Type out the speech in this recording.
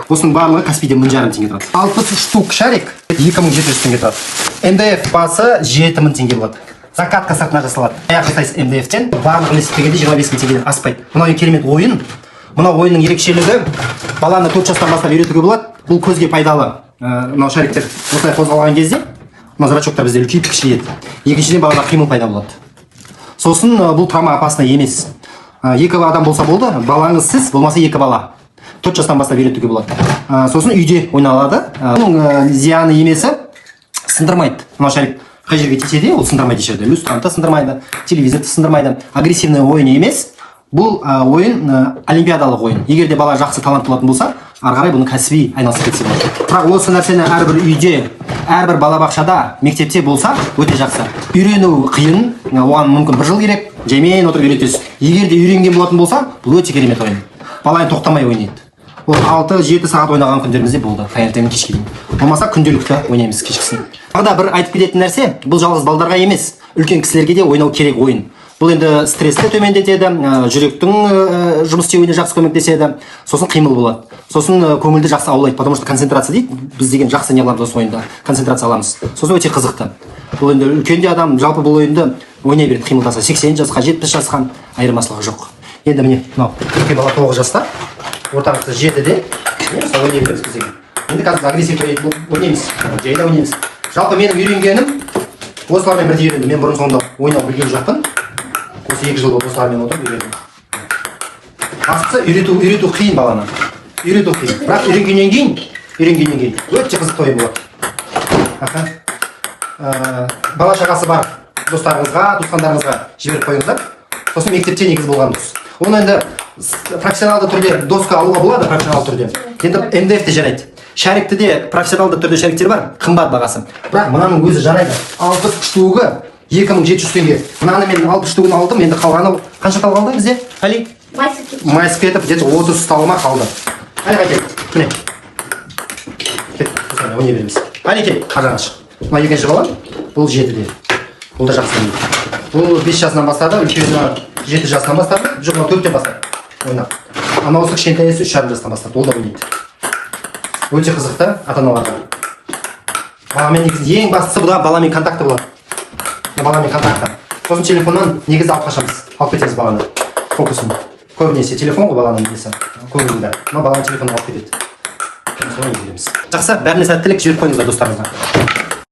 Осының барлығы Каспийде 1000 теңге тұрады. 63 штук шарик 2700 теңге тұрады. МДФ басы 7000 теңге болады. Закатқа сатына жасалады. Аяқ жасайсыз МДФ-тен. Барлығы үлестегенде 25000 теңгеден аспайды. Мынау керемет ойын. Мынау ойынның ерекшелігі баланы 4 жастан бастап үйретуге болады. Бұл көзге пайдалы. Мынау шариктер осылай қозғалған кезде мына зрачоктар бізде үлкейіп кішірейеді. Екіншіден балада қимыл пайда болады. Сосын бұл травма опасный емес. 2 адам болса болды, балаңыз сіз, болмаса 2 бала. 4 жастан бастап үйретуге болады. Сосын үйде ойналады. Оның зияны емесі сындырмайды. Мына шарик қай жерге тисе де, ол сындырмайды ешерде. Люстранты сындырмайды, телевизорды сындырмайды. Агрессивный ойын емес. Бұл ойын олимпиадалық ойын. Егер де бала жақсы талант болатын болса, ары қарай бұны кәсіби айналысып кетсе болады. Бірақ осы нәрсені әрбір үйде, әрбір балабақшада, мектепте болса, өте жақсы. Үйрену қиын, оған мүмкін 1 жыл керек, жаймен отырып үйретесіз. Егер де үйренген болатын болса, бұл өте керемет ойын. Балайын тоқтамай ойнайды. Ол 6-7 сағат ойнаған күндерімізде болды, таңертеңнен кешке дейін. Болмаса күнделікті ойнаймыз кешкісін. Тағы да бір айтып кететін нәрсе, бұл жалғыз балдарға емес, үлкен кісілерге де ойнау керек ойын. Бұл енді стрессті төмендетеді, жүректің жұмыс істеуіне жақсы көмектеседі, сосын қимыл болады. Сосын көңілді жақсы аулайды, потому что концентрация дейді, біз деген жақсы не аламыз осы ойында, концентрация аламыз. Сосын өте қызықты. Бұл енді үлкенде адам жалпы бұл ойынды ойнай береді, қимылдаса 80 жасқа, 70 жасқа айырмашылығы жоқ. Енді міне, мынау үлкен бала 9 жаста, ортағысы 7-де, мысалы ойнай береміз біз деген. Енді қазір агрессив ойнаймыз, жайда ойнаймыз. Жалпы менің үйренгенім осылармен бірдей үйрендім. Мен бұрын соңында ойнау білген жоқпын. Осы 2 жыл болды осылармен отырып үйрендім. Бастысы үйрету қиын баланы. Үйрету қиын. Бірақ үйренгеннен кейін өте қызықты ойын болады. Бала шағасы бар достарыңызға, туысқандарыңызға жіберіп қойыңыздар. Сосын мектепте негіз болған дұрыс. Оны енді профессионалды түрде досқа алуға болады, профессионалды түрде. Енді МДФ те жарайды. Шарикті де профессионалды түрде шариктер бар, қымбат бағасы. Бірақ мынаның өзі жарайды. 60 штугы 2700 теңге. Мынаны мен 60 штугын алдым, енді қалғаны қанша қалды бізде? Али? Майысып кетіп, где-то 30 талыма қалды. Али қайтеді. Міне. Кет, ойнай береміз. Али кел, қаржан ашық. Мына екінші бала, бұл 7-де. Бұл да жақсы ойнайды. Бұл 5 жасынан бастады, үлкені 7 жасынан бастады, жоқ 4-тен бастады ойнап. Ана осы кішкентайысы 3,5 жастан бастады, ол да ойнайды. Өте қызықты ата-аналарға. Баламен негізі ең бастысы бұда баламен контакты болады. Баламен контакты. Сосын телефоннан негізі алып қашамыз, алып кетеміз баланы. Фокусын. Көбінесе телефон ғой баланың несі, көңілді. Мына баланың телефонын алып кетеді. Соны береміз. Жақсы, бәріне сәттілік, жіберіп қойыңыздар достарыңызға.